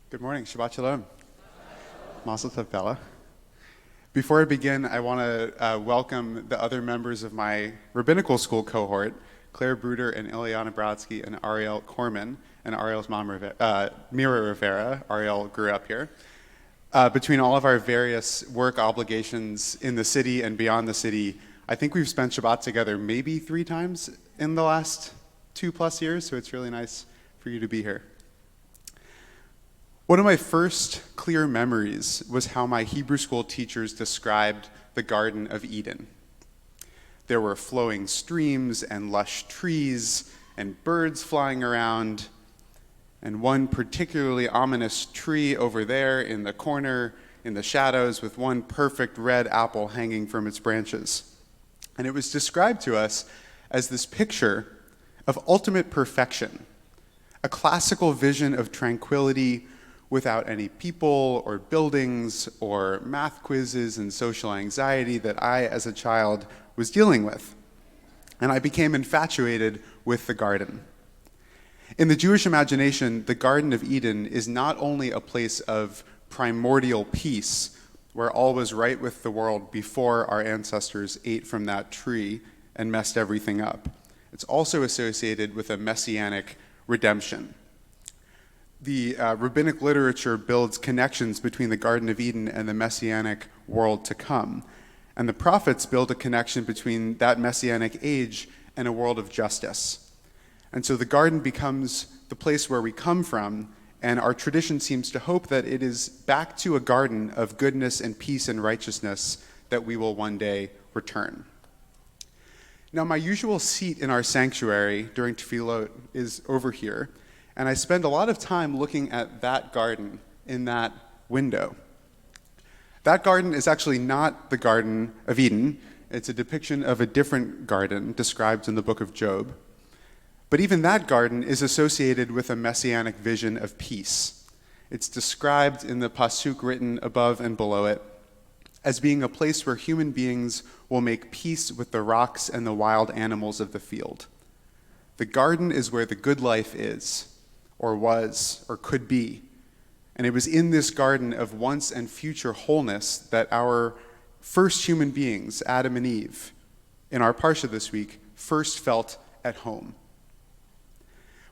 Good morning. Shabbat Shalom. Mazel tov, Bella. Before I begin, I want to welcome the other members of my rabbinical school cohort, Claire Bruder and Ilyana Brodsky and Ariel Korman, and Ariel's mom, Mira Rivera. Ariel grew up here. Between all of our various work obligations in the city and beyond the city, I think we've spent Shabbat together maybe 3 times in the last 2+ years, so it's really nice for you to be here. One of my first clear memories was how my Hebrew school teachers described the Garden of Eden. There were flowing streams and lush trees and birds flying around, and one particularly ominous tree over there in the corner in the shadows with one perfect red apple hanging from its branches. And it was described to us as this picture of ultimate perfection, a classical vision of tranquility without any people or buildings or math quizzes and social anxiety that I, as a child, was dealing with. And I became infatuated with the garden. In the Jewish imagination, the Garden of Eden is not only a place of primordial peace, where all was right with the world before our ancestors ate from that tree and messed everything up. It's also associated with a messianic redemption. The rabbinic literature builds connections between the Garden of Eden and the messianic world to come. And the prophets build a connection between that messianic age and a world of justice. And so the garden becomes the place where we come from, and our tradition seems to hope that it is back to a garden of goodness and peace and righteousness that we will one day return. Now, my usual seat in our sanctuary during tefillot is over here, and I spend a lot of time looking at that garden in that window. That garden is actually not the Garden of Eden. It's a depiction of a different garden described in the book of Job. But even that garden is associated with a messianic vision of peace. It's described in the pasuk written above and below it as being a place where human beings will make peace with the rocks and the wild animals of the field. The garden is where the good life is, or was, or could be. And it was in this garden of once and future wholeness that our first human beings, Adam and Eve, in our Parsha this week, first felt at home.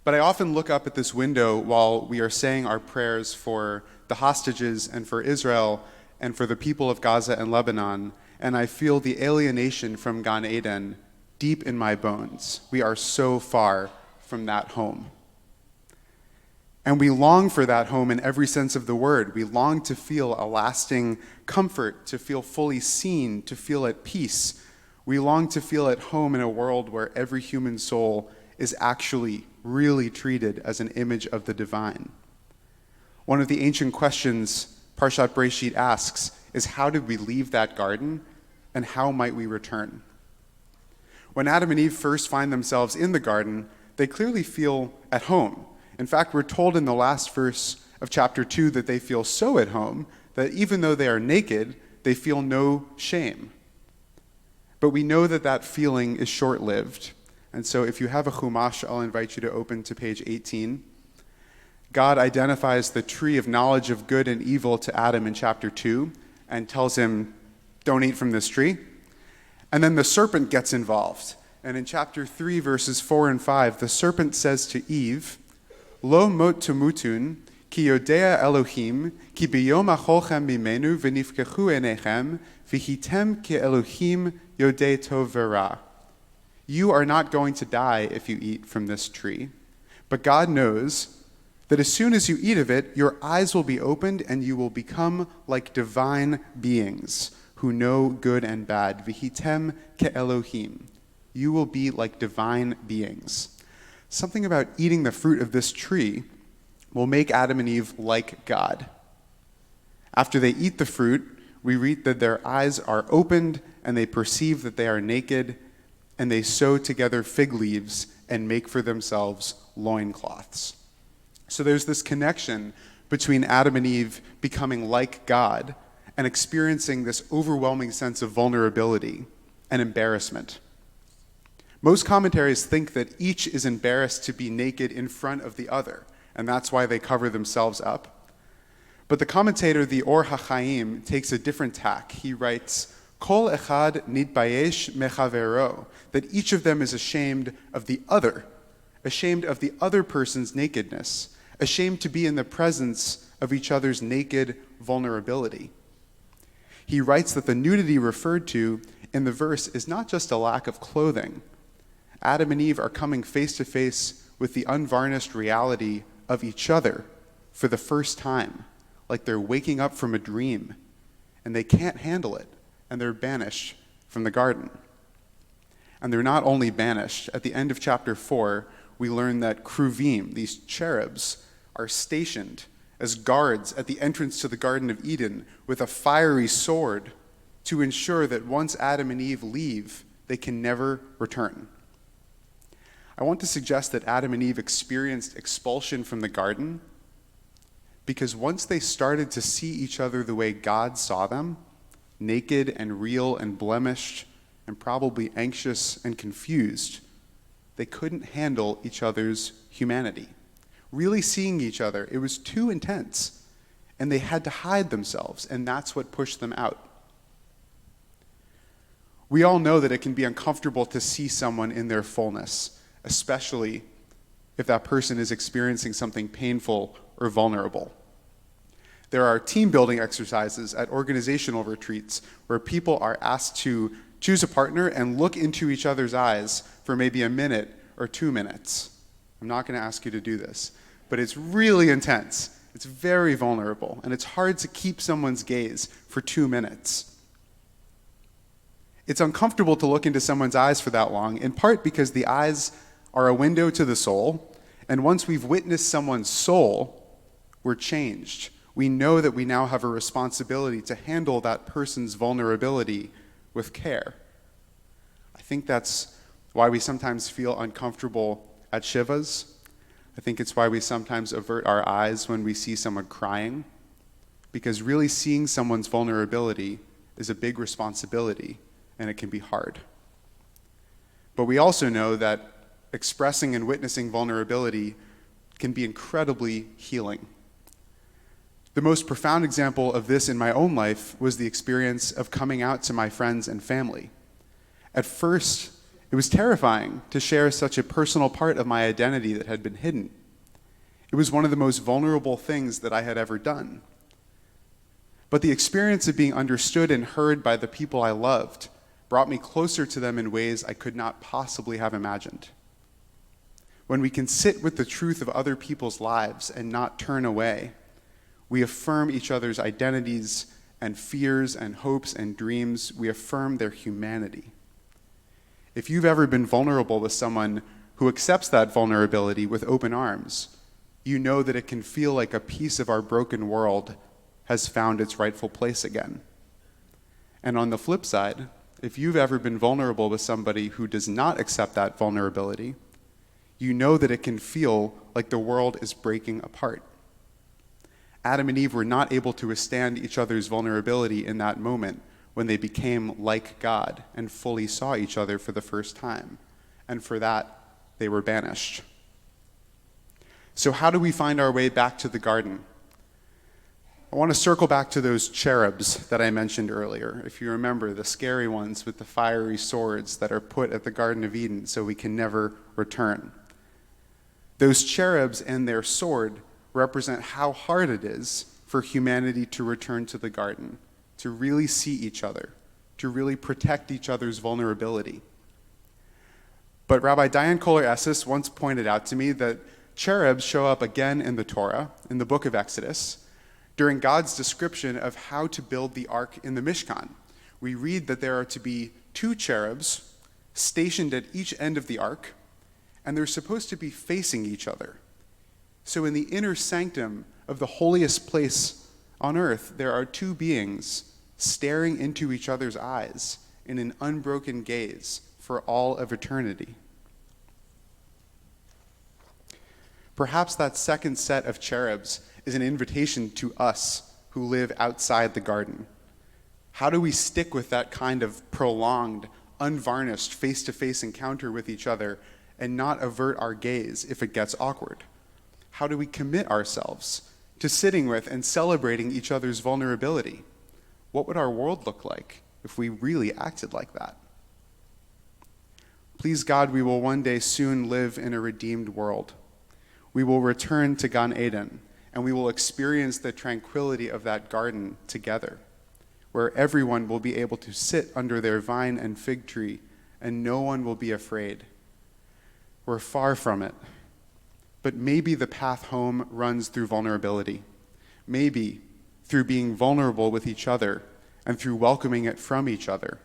But I often look up at this window while we are saying our prayers for the hostages and for Israel and for the people of Gaza and Lebanon, and I feel the alienation from Gan Eden deep in my bones. We are so far from that home. And we long for that home in every sense of the word. We long to feel a lasting comfort, to feel fully seen, to feel at peace. We long to feel at home in a world where every human soul is actually really treated as an image of the divine. One of the ancient questions Parashat Bereshit asks is, how did we leave that garden, and how might we return? When Adam and Eve first find themselves in the garden, they clearly feel at home. In fact, we're told in the last verse of chapter 2 that they feel so at home that even though they are naked, they feel no shame. But we know that that feeling is short-lived. And so if you have a Chumash, I'll invite you to open to page 18. God identifies the tree of knowledge of good and evil to Adam in chapter 2 and tells him, don't eat from this tree. And then the serpent gets involved. And in chapter 3, verses 4 and 5, the serpent says to Eve, Lo mot tumutun, ki yodea Elohim, ki biyom acholchem mimenu v'nifkechu enechem, v'hitem ki Elohim yodei tov v'ra. You are not going to die if you eat from this tree. But God knows that as soon as you eat of it, your eyes will be opened and you will become like divine beings who know good and bad. V'hitem ke Elohim. You will be like divine beings. Something about eating the fruit of this tree will make Adam and Eve like God. After they eat the fruit, we read that their eyes are opened and they perceive that they are naked, and they sew together fig leaves and make for themselves loincloths. So there's this connection between Adam and Eve becoming like God and experiencing this overwhelming sense of vulnerability and embarrassment. Most commentaries think that each is embarrassed to be naked in front of the other, and that's why they cover themselves up. But the commentator, the Or HaChaim, takes a different tack. He writes, Kol echad nitbayesh mechavero, that each of them is ashamed of the other person's nakedness, ashamed to be in the presence of each other's naked vulnerability. He writes that the nudity referred to in the verse is not just a lack of clothing. Adam and Eve are coming face to face with the unvarnished reality of each other for the first time, like they're waking up from a dream, and they can't handle it, and they're banished from the garden. And they're not only banished. At the end of chapter 4, we learn that Kruvim, these cherubs, are stationed as guards at the entrance to the Garden of Eden with a fiery sword to ensure that once Adam and Eve leave, they can never return. I want to suggest that Adam and Eve experienced expulsion from the garden because once they started to see each other the way God saw them, naked and real and blemished and probably anxious and confused, they couldn't handle each other's humanity. Really seeing each other, it was too intense, and they had to hide themselves, and that's what pushed them out. We all know that it can be uncomfortable to see someone in their fullness, especially if that person is experiencing something painful or vulnerable. There are team building exercises at organizational retreats where people are asked to choose a partner and look into each other's eyes for maybe a minute or 2 minutes. I'm not going to ask you to do this, but it's really intense. It's very vulnerable, and it's hard to keep someone's gaze for 2 minutes. It's uncomfortable to look into someone's eyes for that long, in part because the eyes are a window to the soul, and once we've witnessed someone's soul, we're changed. We know that we now have a responsibility to handle that person's vulnerability with care. I think that's why we sometimes feel uncomfortable at Shivas. I think it's why we sometimes avert our eyes when we see someone crying, because really seeing someone's vulnerability is a big responsibility, and it can be hard. But we also know that expressing and witnessing vulnerability can be incredibly healing. The most profound example of this in my own life was the experience of coming out to my friends and family. At first, it was terrifying to share such a personal part of my identity that had been hidden. It was one of the most vulnerable things that I had ever done. But the experience of being understood and heard by the people I loved brought me closer to them in ways I could not possibly have imagined. When we can sit with the truth of other people's lives and not turn away, we affirm each other's identities and fears and hopes and dreams. We affirm their humanity. If you've ever been vulnerable with someone who accepts that vulnerability with open arms, you know that it can feel like a piece of our broken world has found its rightful place again. And on the flip side, if you've ever been vulnerable with somebody who does not accept that vulnerability, you know that it can feel like the world is breaking apart. Adam and Eve were not able to withstand each other's vulnerability in that moment when they became like God and fully saw each other for the first time. And for that, they were banished. So how do we find our way back to the garden? I want to circle back to those cherubs that I mentioned earlier. If you remember, the scary ones with the fiery swords that are put at the Garden of Eden so we can never return. Those cherubs and their sword represent how hard it is for humanity to return to the garden, to really see each other, to really protect each other's vulnerability. But Rabbi Diane Kohler-Esses once pointed out to me that cherubs show up again in the Torah, in the book of Exodus, during God's description of how to build the ark in the Mishkan. We read that there are to be 2 cherubs stationed at each end of the ark, and they're supposed to be facing each other. So in the inner sanctum of the holiest place on earth, there are 2 beings staring into each other's eyes in an unbroken gaze for all of eternity. Perhaps that second set of cherubs is an invitation to us who live outside the garden. How do we stick with that kind of prolonged, unvarnished, face-to-face encounter with each other and not avert our gaze if it gets awkward? How do we commit ourselves to sitting with and celebrating each other's vulnerability. What would our world look like if we really acted like that? Please God, we will one day soon live in a redeemed world. We will return to Gan Eden, and we will experience the tranquility of that garden together, where everyone will be able to sit under their vine and fig tree, and no one will be afraid. We're far from it. But maybe the path home runs through vulnerability. Maybe through being vulnerable with each other and through welcoming it from each other.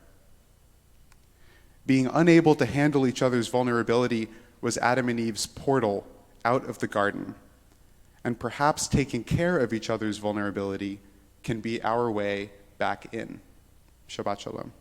Being unable to handle each other's vulnerability was Adam and Eve's portal out of the garden. And perhaps taking care of each other's vulnerability can be our way back in. Shabbat Shalom.